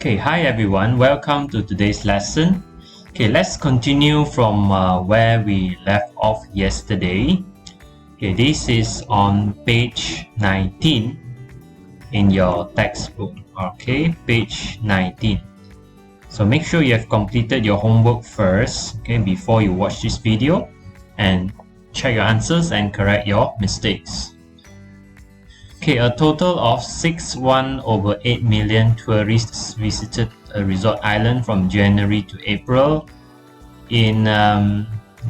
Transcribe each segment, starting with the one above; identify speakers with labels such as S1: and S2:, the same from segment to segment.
S1: Okay, hi everyone, welcome to today's lesson. Okay, let's continue from where we left off yesterday. Okay, this is on page 19 in your textbook. Okay, page 19. So make sure you have completed your homework first, okay, before you watch this video, and check your answers and correct your mistakes. Okay, a total of 6.1/8 million tourists visited a resort island from January to April. In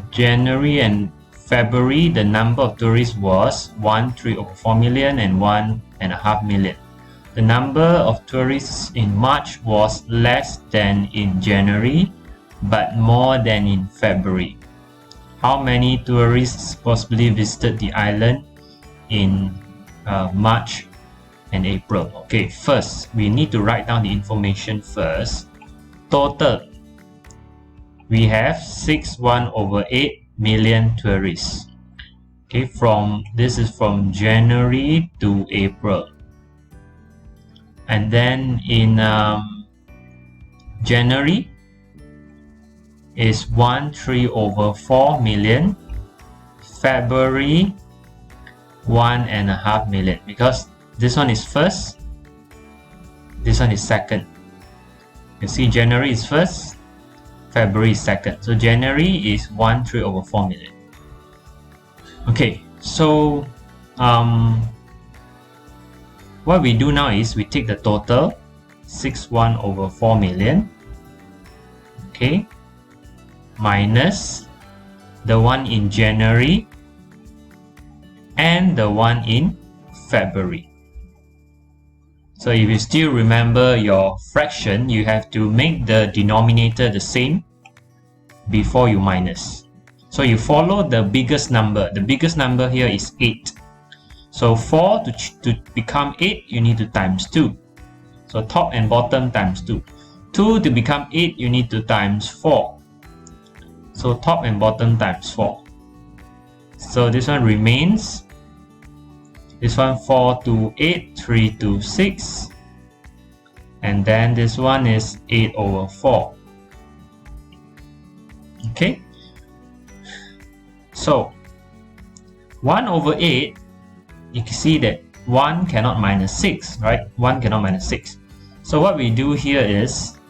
S1: January and February, the number of tourists was 1.3/4 million and 1.5 million. The number of tourists in March was less than in January, but more than in February. How many tourists possibly visited the island in March and April? Okay, first we need to write down the information first. Total, we have 6.1/8 million tourists. Okay, this is from January to April, and then in January is 1.3/4 million. February 1.5 million, because this one is first, this one is second. You see, January is first, February is second. So January is 1.3/4 million. Okay, so what we do now is we take the total 6.1/4 million, okay, minus the one in January and the one in February. So if you still remember your fraction, you have to make the denominator the same before you minus. So you follow the biggest number. The biggest number here is 8. So 4 to become 8, you need to times 2. So top and bottom times 2. 2 to become 8, you need to times 4. So top and bottom times 4. So this one remains. This one 4 to 8, 3 to 6, and then this one is 8/4. Okay, so 1/8, you can see that 1 cannot minus 6, right? 1 cannot minus 6. So what we do here is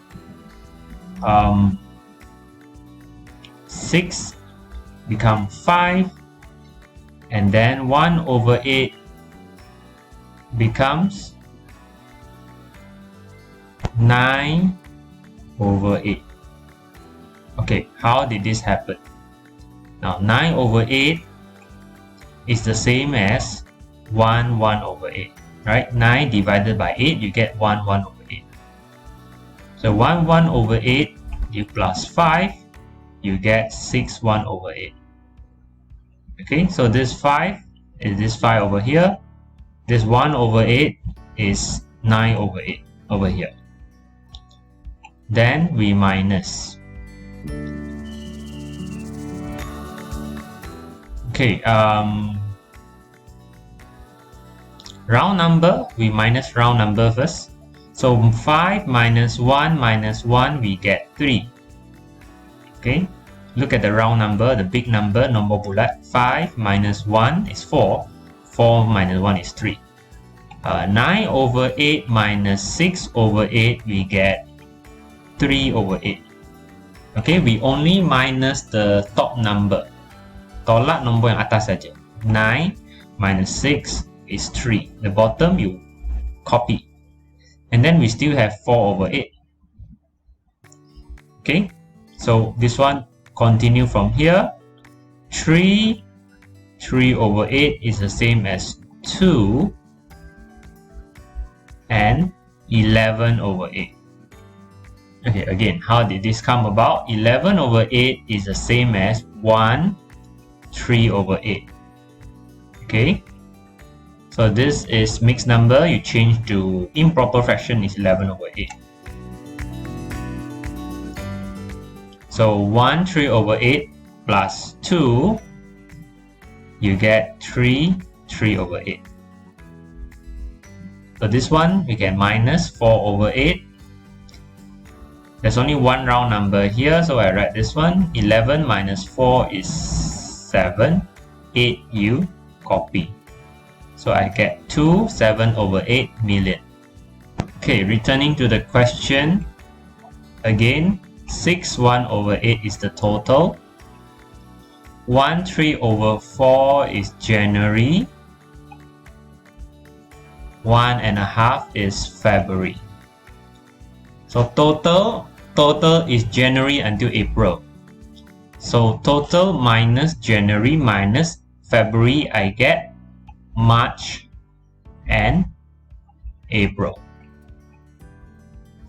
S1: 6 become 5, and then 1/8 becomes 9/8. Okay, how did this happen? Now 9/8 is the same as 1/8, right? 9 divided by 8, you get 1/8. So 1/8 you plus 5, you get 6/8. Okay, so this 5 is this 5 over here. This 1/8 is 9/8 over here. Then we minus. Okay, round number, we minus round number first. So 5 minus 1 minus 1, we get 3. Okay, look at the round number, the big number, nombor bulat. 5 minus 1 is 4. 4 minus 1 is 3. 9/8 minus 6/8, we get 3/8. Okay, we only minus the top number. Tolak nombor yang atas saja. 9 minus 6 is 3. The bottom you copy. And then we still have 4/8. Okay, so this one continue from here. 3/8 is the same as 2 and 11/8. Okay, again, how did this come about? 11/8 is the same as 1/3/8. Okay, so this is mixed number. You change to improper fraction is 11/8. So 1/3/8 plus 2, you get 3/8. So this one we can minus 4/8. There's only one round number here, so I write this one. 11 minus 4 is 7. 8 you copy. So I get 7/8 million. Okay, returning to the question. Again, 6/1/8 is the total. 1/3/4 is January. 1.5 is February. So total is January until April. So total minus January minus February, I get March and April.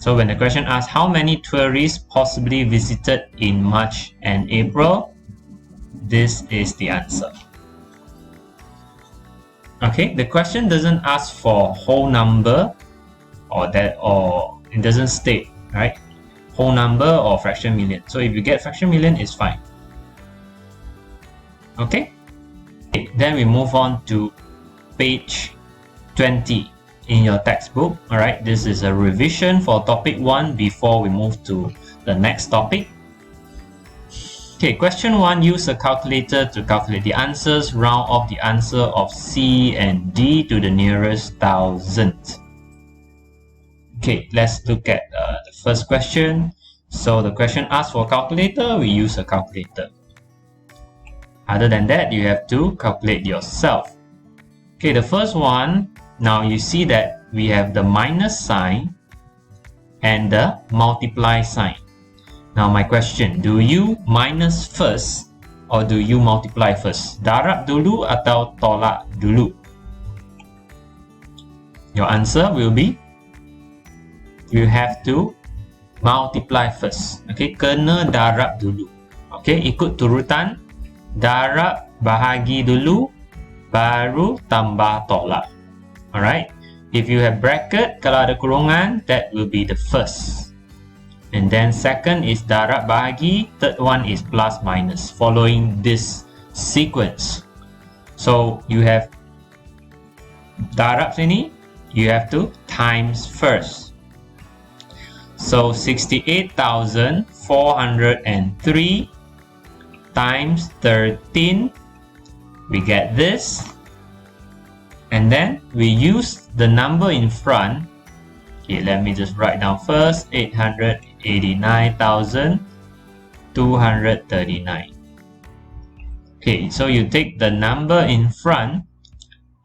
S1: So when the question asks how many tourists possibly visited in March and April, this is the answer. Okay, the question doesn't ask for whole number or it doesn't state, right? Whole number or fraction million. So if you get fraction million, it's fine. Okay, then we move on to page 20 in your textbook. Alright, this is a revision for topic 1 before we move to the next topic. Okay, question 1, use a calculator to calculate the answers. Round off the answer of C and D to the nearest thousandth. Okay, let's look at the first question. So the question asks for a calculator, we use a calculator. Other than that, you have to calculate yourself. Okay, the first one, now you see that we have the minus sign and the multiply sign. Now my question, do you minus first or do you multiply first? Darab dulu atau tolak dulu? Your answer will be, you have to multiply first. Okay, kena darab dulu. Okay, ikut turutan, darab bahagi dulu, baru tambah tolak. Alright, if you have bracket, kalau ada kurungan, that will be the first. And then second is darab bahagi, third one is plus minus, following this sequence. So you have darab sini, you have to times first. So 68,403 times 13, we get this. And then we use the number in front. Okay, let me just write down first, 889,239. Okay, so you take the number in front,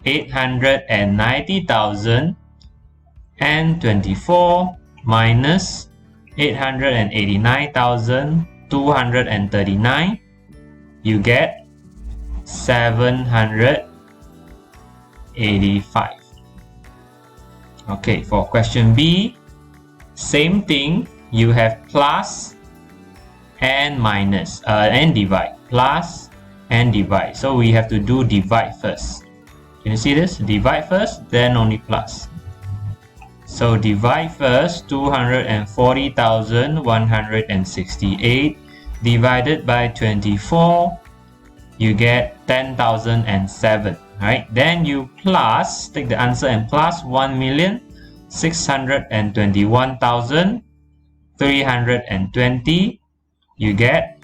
S1: 890,024 minus 889,239, you get 785. Okay, for question B, same thing, you have plus and minus and divide, plus and divide. So we have to do divide first. Can you see this? Divide first, then only plus. So divide first, 240,168 divided by 24, you get 10,007. Right? Then you plus, take the answer and plus 1,621,320. You get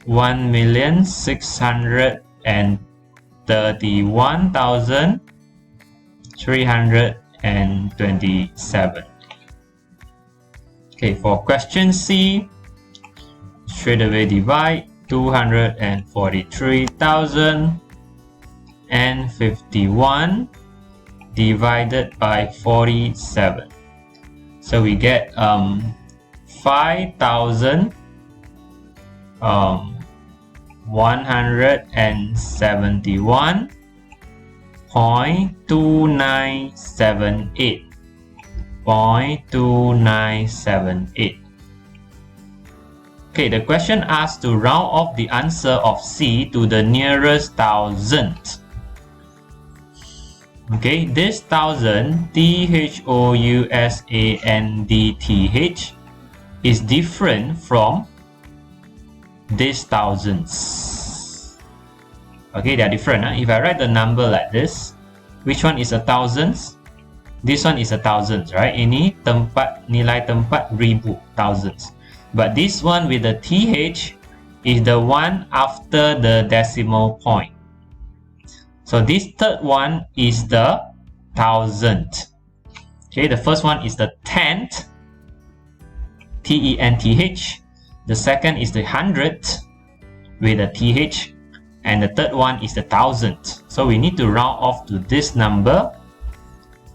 S1: 1,631,327. Okay, for question C, straight away divide 243,051 divided by 47. So we get 5,171.2978. Okay, the question asks to round off the answer of C to the nearest thousandth. Okay, this thousand, THOUSANDTH, is different from these thousands. Okay, they are different. If I write the number like this, which one is a thousands? This one is a thousands, right? Ini nilai tempat ribu, thousands. But this one with the TH is the one after the decimal point. So this third one is the thousandth. Okay, the first one is the tenth, TENTH. The second is the hundredth with a TH. And the third one is the thousandth. So we need to round off to this number.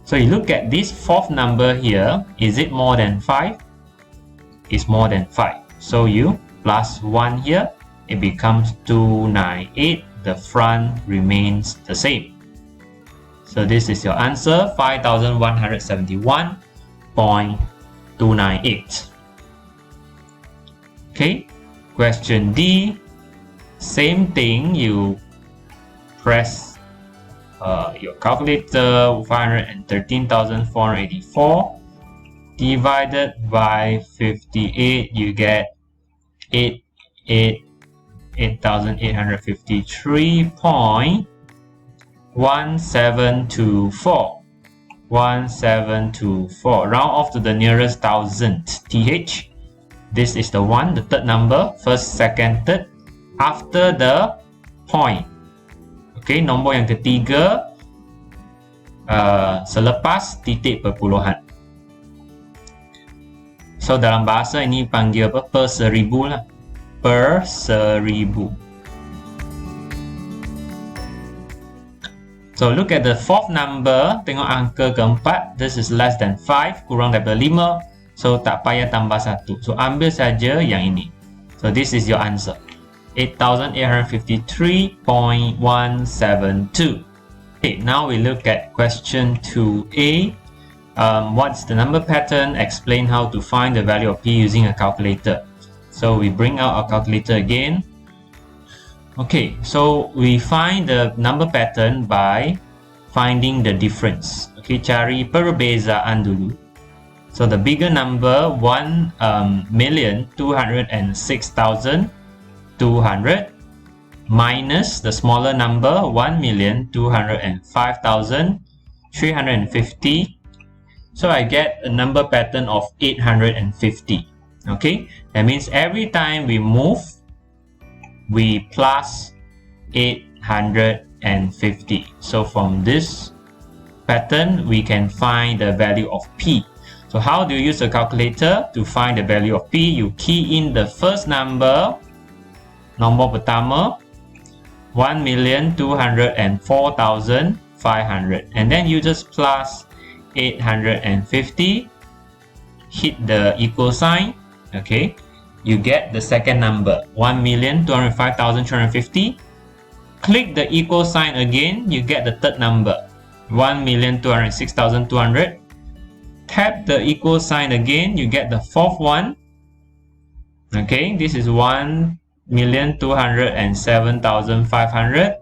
S1: So you look at this fourth number here. Is it more than 5? It's more than 5. So you plus 1 here. It becomes 298. The front remains the same. So this is your answer, 5171.298. Okay, question D. Same thing, you press your calculator, 513,484 divided by 58, you get 8,853.1724. 1724. Round off to the nearest thousandth, TH. This is the one, the third number, first, second, third, after the point. Okay, nombor yang ketiga selepas titik perpuluhan. So dalam bahasa ini panggil apa? Per seribu lah. Per seribu. So look at the fourth number. Tengok angka keempat. This is less than 5. Kurang daripada 5. So tak payah tambah 1. So ambil saja yang ini. So this is your answer. 8,853.172. Okay, now we look at question 2a. What's the number pattern? Explain how to find the value of p using a calculator. So we bring out our calculator again. Okay, so we find the number pattern by finding the difference. Okay, cari perbezaan dulu. So the bigger number, 1,206,200 minus the smaller number, 1,205,350. So I get a number pattern of 850. Okay, that means every time we move, we plus 850. So from this pattern, we can find the value of p. So how do you use a calculator to find the value of p? You key in the first number, nombor pertama, 1,204,500, and then you just plus 850, hit the equal sign. Okay, you get the second number, 1,205,350. Click the equal sign again, you get the third number, 1,206,200. Tap the equal sign again, you get the fourth one. Okay, this is 1,207,500.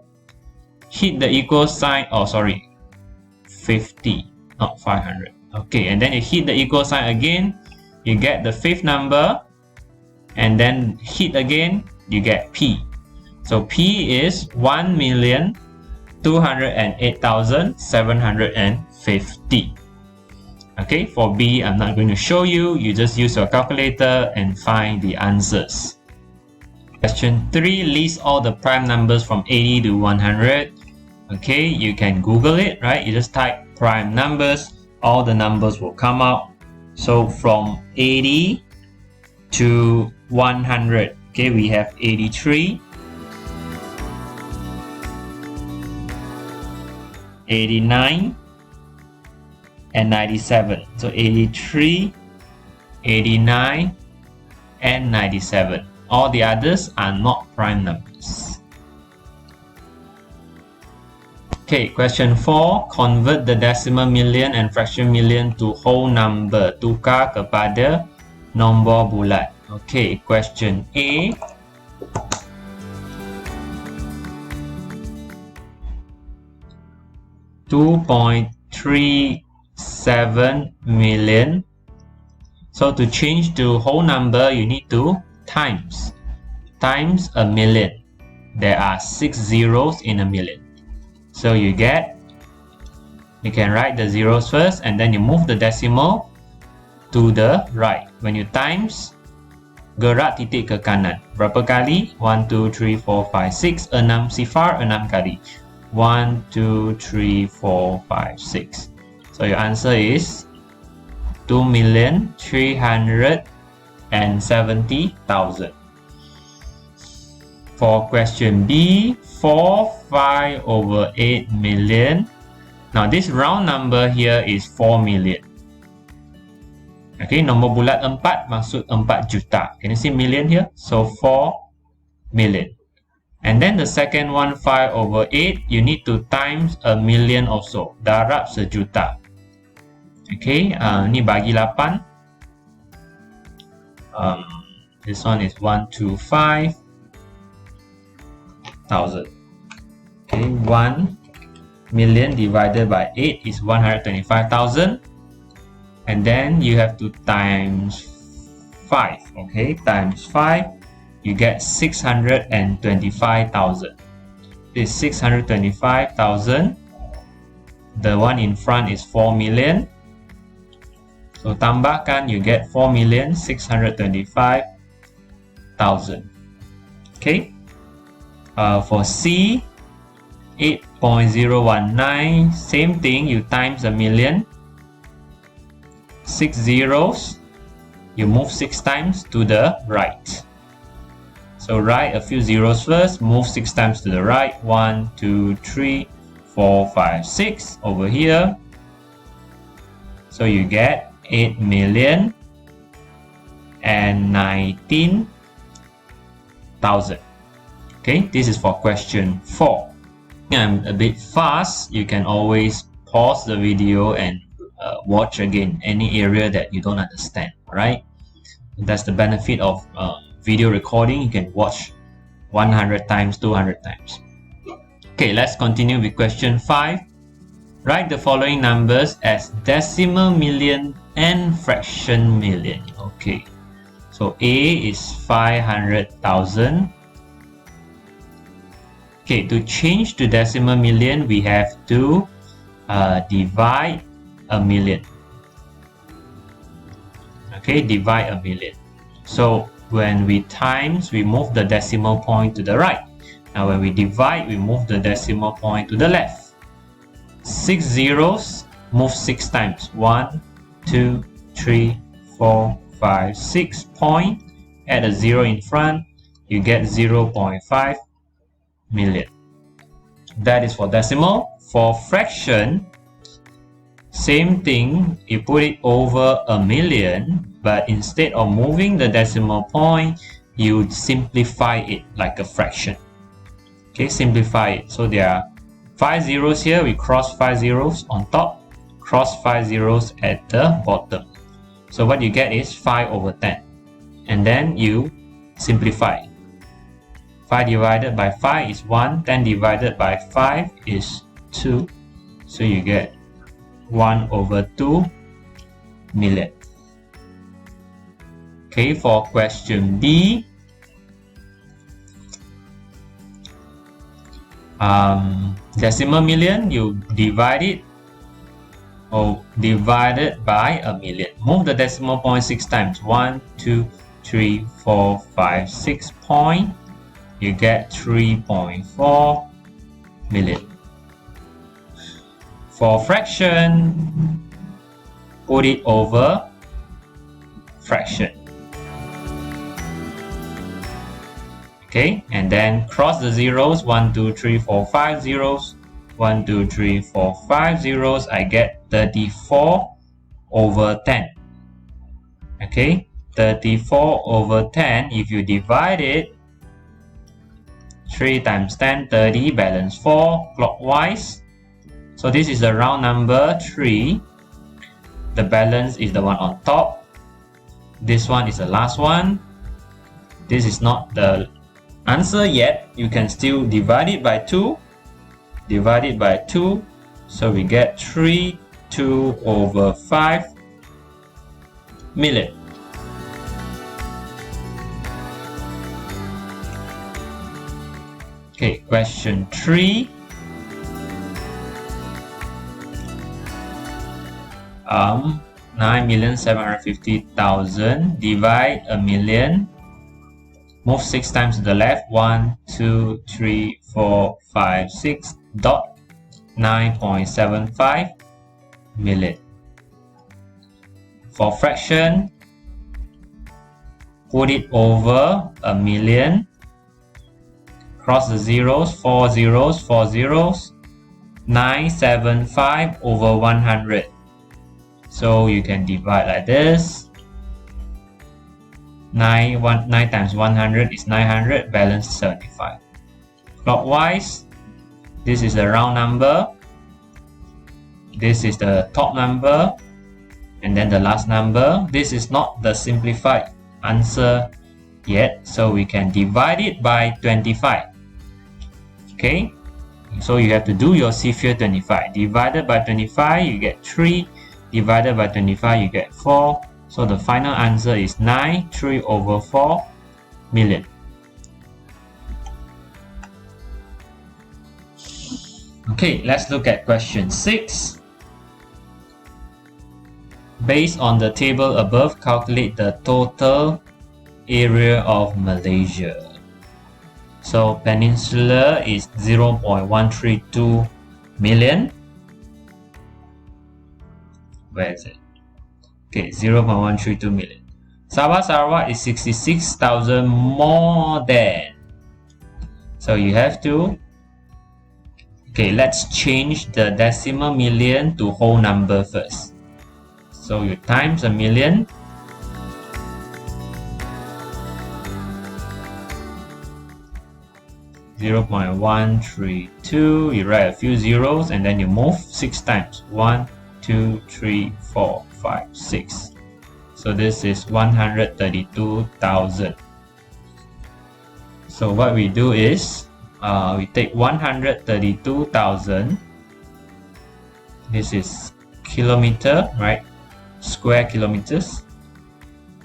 S1: Hit the equal sign, 50, not 500. Okay, and then you hit the equal sign again, you get the fifth number, and then hit again, you get p. So p is 1,208,750. Okay, for B, I'm not going to show you. You just use your calculator and find the answers. Question 3, list all the prime numbers from 80 to 100. Okay, you can Google it, right? You just type prime numbers, all the numbers will come out. So from 80 to 100, okay, we have 83, 89, and 97. So 83, 89, and 97. All the others are not prime numbers. Okay, question 4. Convert the decimal million and fraction million to whole number. Tukar kepada nombor bulat. Okay, question A. $2.37 million. So to change to whole number, you need to times a million. There are 6 zeros in a million. So you get You can write the zeros first and then you move the decimal to the right. When you times, gerak titik ke kanan. Berapa kali? 1, 2, 3, 4, 5, 6. 6 sifar, 6 kali. 1, 2, 3, 4, 5, 6. So your answer is 2,370,000. For question B, 4, 5 over 8 million. Now this round number here is 4 million. Okay, nombor bulat 4 maksud 4 juta. Can you see million here? So 4 million. And then the second one, 5 over 8, you need to times a million also. Darab sejuta. Okay, ni bagi 8. This one is 125,000. Okay, 1 million divided by 8 is 125,000. And then you have to times 5. Okay, times 5, you get 625,000. This 625,000. The one in front is 4 million. So tambahkan, you get 4,625,000. Okay. For C, 8.019, same thing, you times a million. 6 zeros, you move 6 times to the right. So write a few zeros first, move 6 times to the right. 1, 2, 3, 4, 5, 6 over here. So you get 8,019,000. Okay, this is for question 4. I'm a bit fast. You can always pause the video and watch again any area that you don't understand. Right? That's the benefit of video recording. You can watch 100 times, 200 times. Okay, let's continue with question 5. Write the following numbers as decimal million and fraction million. Okay, so A is 500,000. Okay, to change to decimal million, we have to divide a million. Okay, divide a million. So when we times, we move the decimal point to the right. Now when we divide, we move the decimal point to the left. 6 zeros, move 6 times. 1, 2, 3, 4, 5, 6 point. Add a 0 in front, you get 0.5 million. That is for decimal. For fraction, same thing, you put it over a million, but instead of moving the decimal point, you simplify it like a fraction. Okay, simplify it. So there are 5 zeros here, we cross 5 zeros on top, cross 5 zeros at the bottom. So what you get is 5 over 10. And then you simplify. 5 divided by 5 is 1, 10 divided by 5 is 2. So you get 1 over 2 million. Okay, for question B, decimal million, you divide it or divided by a million. Move the decimal point 6 times. 1, 2, 3, 4, 5, 6 point. You get 3.4 million. For fraction, put it over fraction. Okay, and then cross the zeros. 1, 2, 3, 4, 5 zeros. 1, 2, 3, 4, 5 zeros. I get 34 over 10. Okay, 34 over 10. If you divide it, 3 times 10, 30, balance 4 clockwise. So this is the round number 3. The balance is the one on top. This one is the last one. This is not the answer yet. You can still divide it by 2. Divide it by 2. So we get 2 over 5 million. Okay, question 3. 9,750,000 divide a million. Move 6 times to the left. 1, 2, 3, 4, 5, 6. Dot 9.75 million. For fraction, put it over a million. Cross the zeros. 4 zeros, 4 zeros. 975 over 100. So you can divide like this. 9 times 100 is 900, balance 75. Clockwise, this is the round number, this is the top number, and then the last number. This is not the simplified answer yet, so we can divide it by 25. Okay, so you have to do your CFA 25. Divided by 25, you get 3. Divided by 25, you get 4. So the final answer is 3 over 4 million. Okay, let's look at question 6. Based on the table above, calculate the total area of Malaysia. So peninsula is 0.132 million. Where is it? Okay, 0.132 million. Sabah Sarawak is 66,000 more than. So you have to. Okay, let's change the decimal million to whole number first. So you times a million. (0.132). You write a few zeros and then you move 6 times. 1, 2, 3, 4, 5, 6. So this is 132,000. So what we do is we take 132,000. This is kilometer, right? Square kilometers.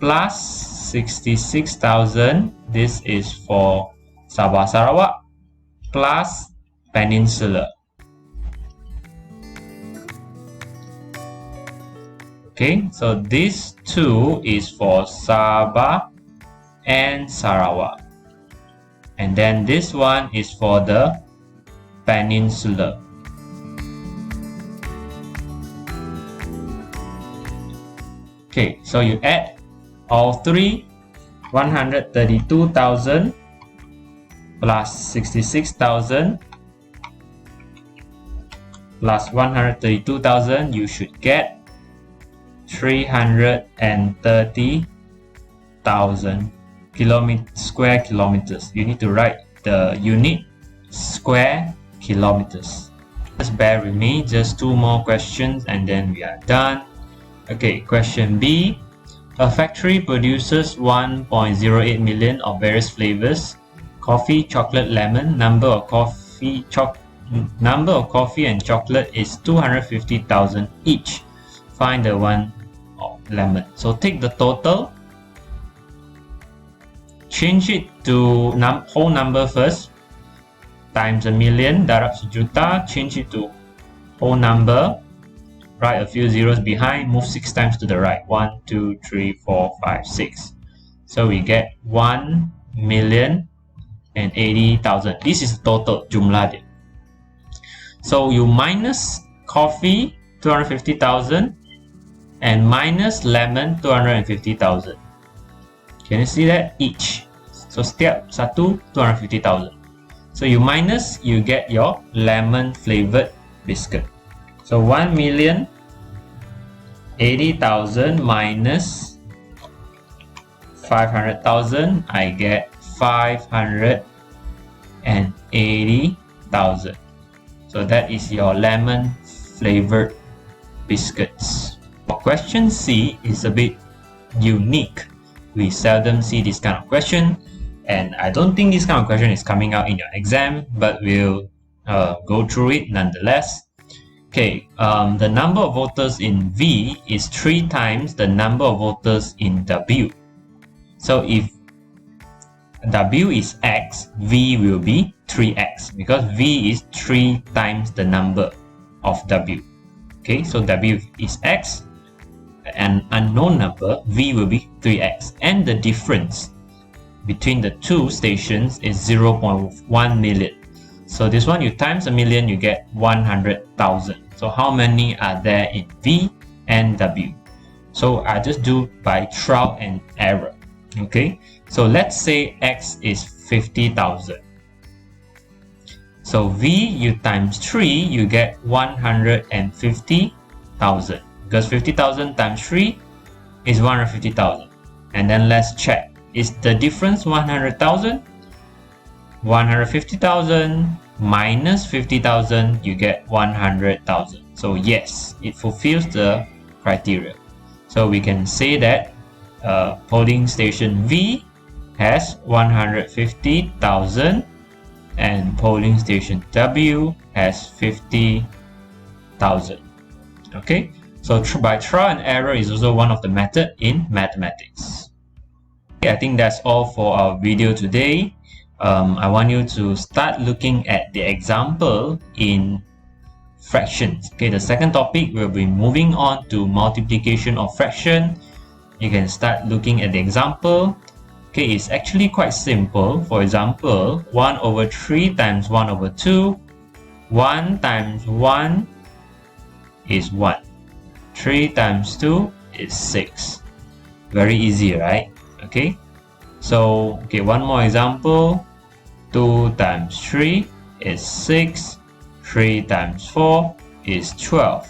S1: Plus 66,000. This is for Sabah Sarawak. Plus peninsula. Okay, so this 2 is for Sabah and Sarawak. And then this one is for the peninsula. Okay, so you add all three. 132,000 plus 66,000 plus 132,000, you should get 330,000 square kilometers. You need to write the unit square kilometers. Just bear with me, just 2 more questions and then we are done. Okay, question B. A factory produces 1.08 million of various flavors: coffee, chocolate, lemon. Number of coffee and chocolate is 250,000 each. Find the one of lemon. So take the total, change it to whole number first, times a million, darab sejuta, change it to whole number, write a few zeros behind, move 6 times to the right. 1, 2, 3, 4, 5, 6. So we get 1,080,000. This is the total jumlah dia. So you minus coffee 250,000 and minus lemon 250,000. Can you see that? Each. So setiap satu 250,000. So you minus, you get your lemon flavored biscuit. So 1,080,000 minus 500,000, I get 580,000. So that is your lemon flavored biscuits. Question C is a bit unique. We seldom see this kind of question, and I don't think this kind of question is coming out in your exam, but we'll go through it nonetheless. Okay, the number of voters in V is 3 times the number of voters in W. So if W is X, V will be 3X, because V is 3 times the number of W. Okay, so W is X, an unknown number, v will be 3x, and the difference between the two stations is 0.1 million. So this one, you times a million, you get 100,000. So how many are there in V and W? So I just do by trial and error. Okay, so let's say X is 50,000. So V, you times 3, you get 150,000. Because 50,000 times 3 is 150,000. And then let's check. Is the difference 100,000? 150,000 minus 50,000, you get 100,000. So yes, it fulfills the criteria. So we can say that polling station V has 150,000 and polling station W has 50,000. Okay, so by trial and error is also one of the methods in mathematics. Okay, I think that's all for our video today. I want you to start looking at the example in fractions. Okay, the second topic will be moving on to multiplication of fraction. You can start looking at the example. Okay, it's actually quite simple. For example, 1 over 3 times 1 over 2. 1 times 1 is 1. 3 times 2 is 6. Very easy, right? Okay, so one more example. 2 times 3 is 6. 3 times 4 is 12.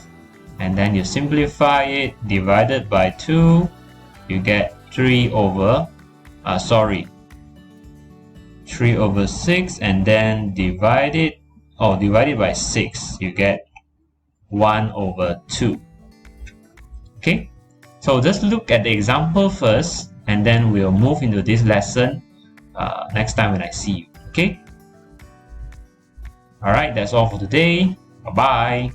S1: And then you simplify it, divided by 2, you get 3 over 6, and then divided by 6, you get 1 over 2. Okay, so just look at the example first, and then we'll move into this lesson next time when I see you. Okay, alright, that's all for today. Bye bye.